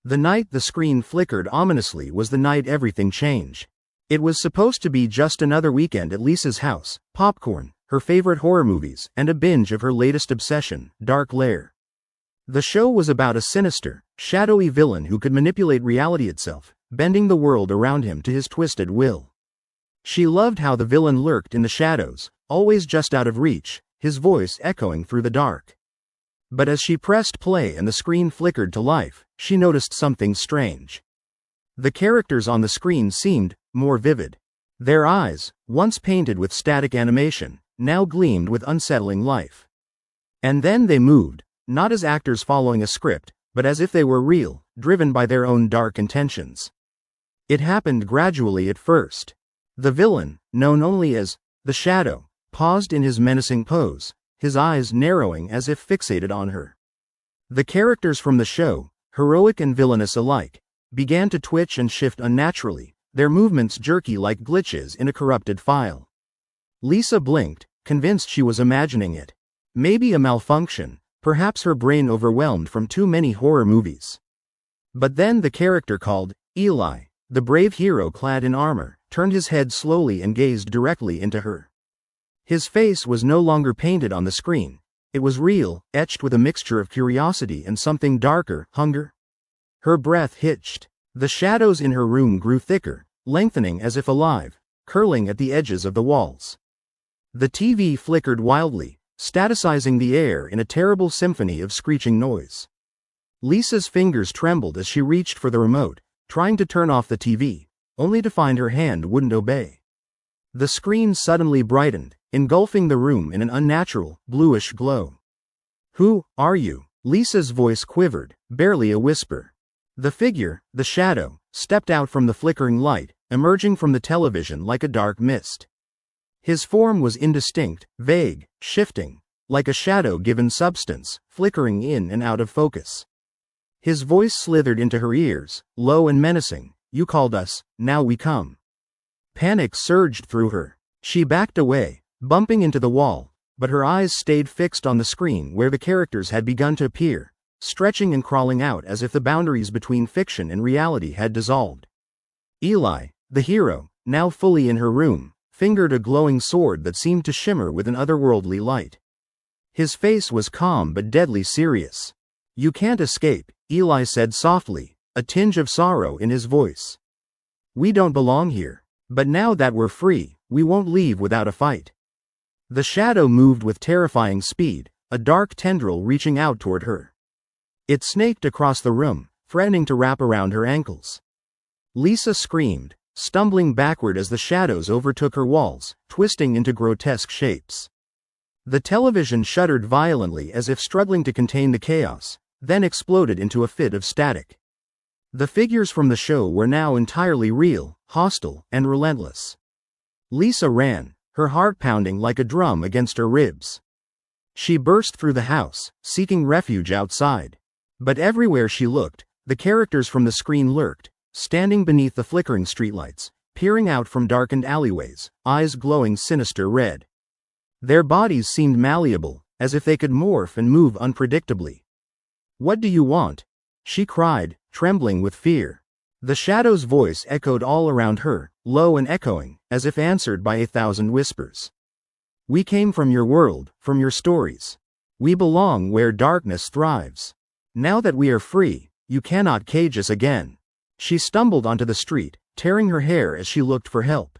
The night the screen flickered ominously was the night everything changed. It was supposed to be just another weekend at Lisa's house, popcorn, her favorite horror movies, and a binge of her latest obsession, Dark Lair. The show was about a sinister, shadowy villain who could manipulate reality itself, bending the world around him to his twisted will. She loved how the villain lurked in the shadows, always just out of reach, his voice echoing through the dark. But as she pressed play and the screen flickered to life, she noticed something strange. The characters on the screen seemed more vivid. Their eyes, once painted with static animation, now gleamed with unsettling life. And then they moved, not as actors following a script, but as if they were real, driven by their own dark intentions. It happened gradually at first. The villain, known only as the Shadow, paused in his menacing pose, his eyes narrowing as if fixated on her. The characters from the show, heroic and villainous alike, began to twitch and shift unnaturally, their movements jerky like glitches in a corrupted file. Lisa blinked, convinced she was imagining it. Maybe a malfunction, perhaps her brain overwhelmed from too many horror movies. But then the character called Eli, the brave hero clad in armor, turned his head slowly and gazed directly into her. His face was no longer painted on the screen. It was real, etched with a mixture of curiosity and something darker, hunger. Her breath hitched. The shadows in her room grew thicker, lengthening as if alive, curling at the edges of the walls. The TV flickered wildly, staticizing the air in a terrible symphony of screeching noise. Lisa's fingers trembled as she reached for the remote, trying to turn off the TV, only to find her hand wouldn't obey. The screen suddenly brightened, engulfing the room in an unnatural, bluish glow. "Who are you?" Lisa's voice quivered, barely a whisper. The figure, the Shadow, stepped out from the flickering light, emerging from the television like a dark mist. His form was indistinct, vague, shifting, like a shadow given substance, flickering in and out of focus. His voice slithered into her ears, low and menacing. "You called us, now we come." Panic surged through her. She backed away, bumping into the wall, but her eyes stayed fixed on the screen where the characters had begun to appear, stretching and crawling out as if the boundaries between fiction and reality had dissolved. Eli, the hero, now fully in her room, fingered a glowing sword that seemed to shimmer with an otherworldly light. His face was calm but deadly serious. "You can't escape," Eli said softly, a tinge of sorrow in his voice. "We don't belong here. But now that we're free, we won't leave without a fight." The Shadow moved with terrifying speed, a dark tendril reaching out toward her. It snaked across the room, threatening to wrap around her ankles. Lisa screamed, stumbling backward as the shadows overtook her walls, twisting into grotesque shapes. The television shuddered violently as if struggling to contain the chaos, then exploded into a fit of static. The figures from the show were now entirely real, hostile, and relentless. Lisa ran, her heart pounding like a drum against her ribs. She burst through the house, seeking refuge outside. But everywhere she looked, the characters from the screen lurked, standing beneath the flickering streetlights, peering out from darkened alleyways, eyes glowing sinister red. Their bodies seemed malleable, as if they could morph and move unpredictably. "What do you want?" she cried, trembling with fear. The Shadow's voice echoed all around her, low and echoing, as if answered by 1,000 whispers. "We came from your world, from your stories. We belong where darkness thrives. Now that we are free, you cannot cage us again." She stumbled onto the street, tearing her hair as she looked for help.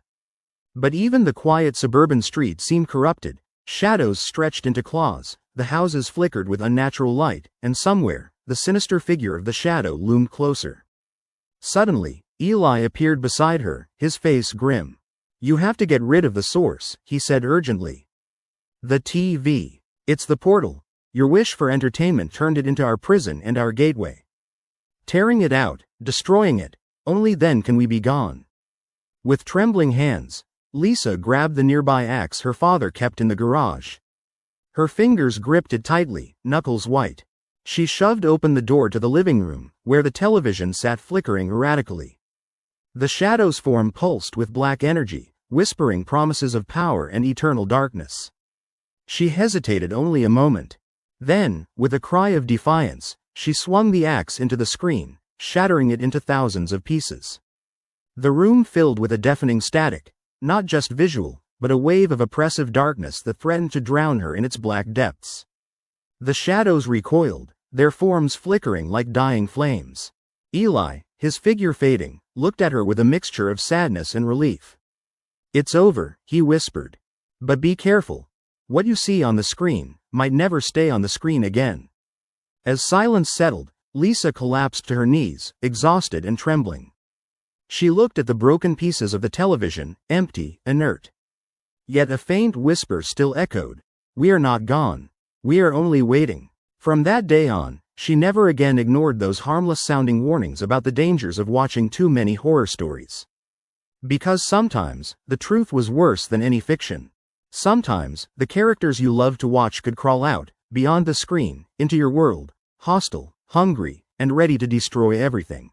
But even the quiet suburban street seemed corrupted. Shadows stretched into claws, the houses flickered with unnatural light, and somewhere, the sinister figure of the Shadow loomed closer. Suddenly, Eli appeared beside her, his face grim. "You have to get rid of the source," he said urgently. "The TV. It's the portal. Your wish for entertainment turned it into our prison and our gateway. Tearing it out, destroying it, only then can we be gone." With trembling hands, Lisa grabbed the nearby axe her father kept in the garage. Her fingers gripped it tightly, knuckles white. She shoved open the door to the living room, where the television sat flickering erratically. The Shadow's form pulsed with black energy, whispering promises of power and eternal darkness. She hesitated only a moment. Then, with a cry of defiance, she swung the axe into the screen, shattering it into thousands of pieces. The room filled with a deafening static, not just visual, but a wave of oppressive darkness that threatened to drown her in its black depths. The shadows recoiled, their forms flickering like dying flames. Eli, his figure fading, looked at her with a mixture of sadness and relief. "It's over," he whispered. "But be careful. What you see on the screen might never stay on the screen again." As silence settled, Lisa collapsed to her knees, exhausted and trembling. She looked at the broken pieces of the television, empty, inert. Yet a faint whisper still echoed, "We are not gone. We are only waiting." From that day on, she never again ignored those harmless-sounding warnings about the dangers of watching too many horror stories. Because sometimes, the truth was worse than any fiction. Sometimes, the characters you loved to watch could crawl out, beyond the screen, into your world, hostile, hungry, and ready to destroy everything.